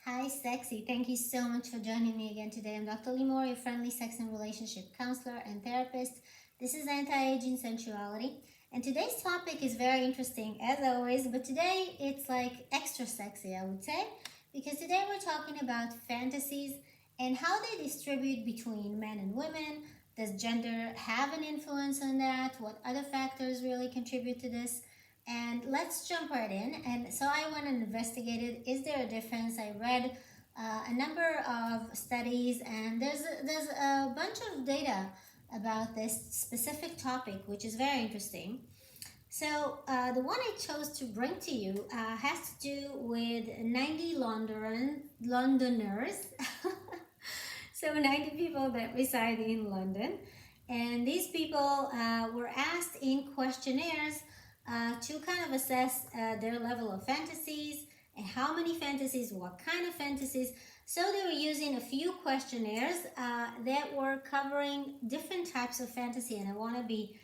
Hi, sexy. Thank you so much for joining me again today. I'm Dr. Limor, your friendly sex and relationship counselor and therapist. This is anti-aging sensuality. And today's topic is very interesting, as always, but today it's like extra sexy, I would say, because today we're talking about fantasies and how they distribute between men and women. Does gender have an influence on that? What other factors really contribute to this? And let's jump right in. And so I went and investigated, is there a difference? I read a number of studies, and there's a bunch of data about this specific topic, which is very interesting. So the one I chose to bring to you has to do with 90 Londoners. So 90 people that reside in London. And these people were asked in questionnaires to kind of assess their level of fantasies and how many fantasies, what kind of fantasies. So they were using a few questionnaires that were covering different types of fantasy, and I want to be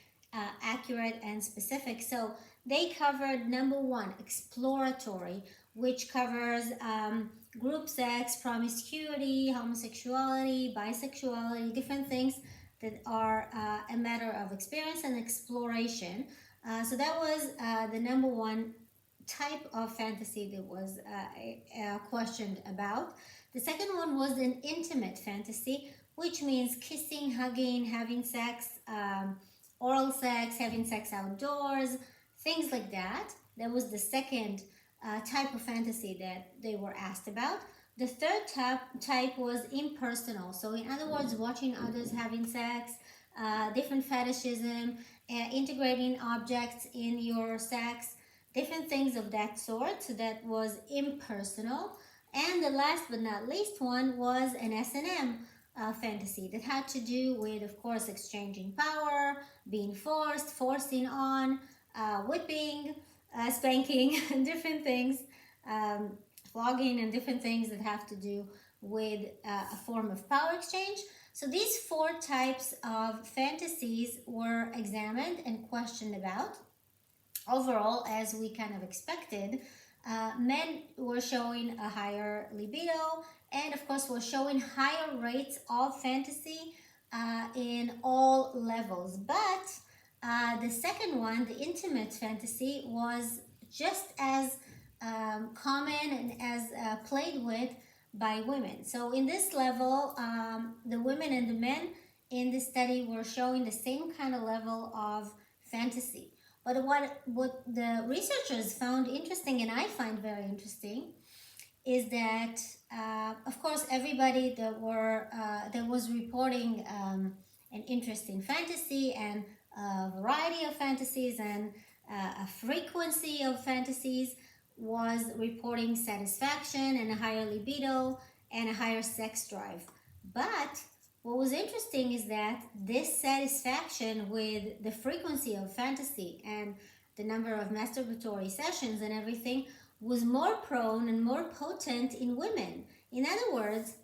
accurate and specific. So they covered number one, exploratory, which covers group sex, promiscuity, homosexuality, bisexuality, different things that are a matter of experience and exploration. So that was the number one type of fantasy that was questioned about. The second one was an intimate fantasy, which means kissing, hugging, having sex, oral sex, having sex outdoors, things like that. That was the second type of fantasy that they were asked about. The third type was impersonal. So, in other words, watching others having sex, different fetishism, integrating objects in your sex, different things of that sort. So that was impersonal. And the last but not least one was an S&M fantasy that had to do with, of course, exchanging power, being forced, forcing on, whipping, spanking, and different things, flogging, and different things that have to do with a form of power exchange. So these four types of fantasies were examined and questioned about. Overall, as we kind of expected, men were showing a higher libido, and of course were showing higher rates of fantasy in all levels. But the second one, the intimate fantasy, was just as common and as played with by women. So in this level, the women and the men in this study were showing the same kind of level of fantasy. But what the researchers found interesting, and I find very interesting, is that of course everybody that was reporting an interest in fantasy and a variety of fantasies and a frequency of fantasies was reporting satisfaction and a higher libido and a higher sex drive. But what was interesting is that this satisfaction with the frequency of fantasy and the number of masturbatory sessions and everything was more prone and more potent in women. In other words,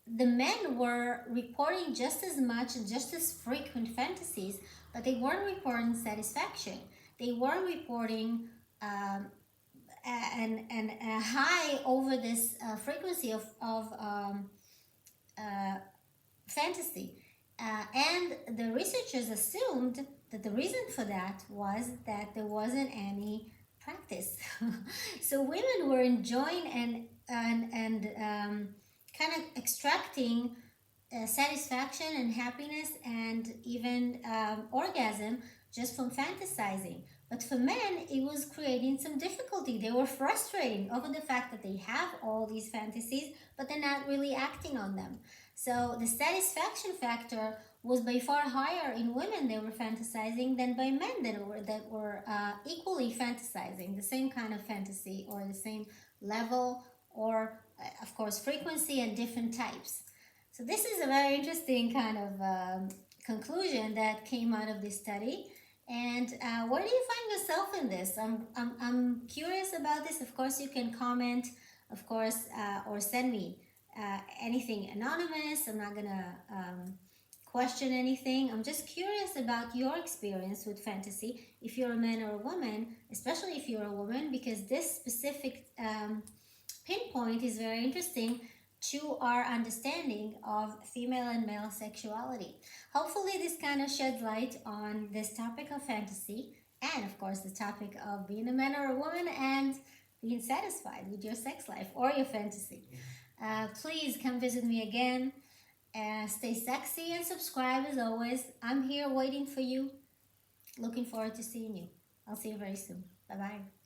the men were reporting just as much and just as frequent fantasies, but they weren't reporting satisfaction. They weren't reporting and a high over this frequency of fantasy. And the researchers assumed that the reason for that was that there wasn't any practice. So women were enjoying and kind of extracting satisfaction and happiness and even orgasm just from fantasizing. But for men, it was creating some difficulty. They were frustrating over the fact that they have all these fantasies, but they're not really acting on them. So the satisfaction factor was by far higher in women that were fantasizing than by men that were equally fantasizing the same kind of fantasy or the same level or, of course, frequency and different types. So this is a very interesting kind of conclusion that came out of this study. And where do you find yourself in this? I'm curious about this. Of course, you can comment, of course, or send me anything anonymous. I'm not gonna question anything. I'm just curious about your experience with fantasy, if you're a man or a woman, especially if you're a woman, because this specific pinpoint is very interesting to our understanding of female and male sexuality. Hopefully, this kind of sheds light on this topic of fantasy and, of course, the topic of being a man or a woman and being satisfied with your sex life or your fantasy. Please come visit me again. Stay sexy and subscribe as always. I'm here waiting for you. Looking forward to seeing you. I'll see you very soon. Bye bye.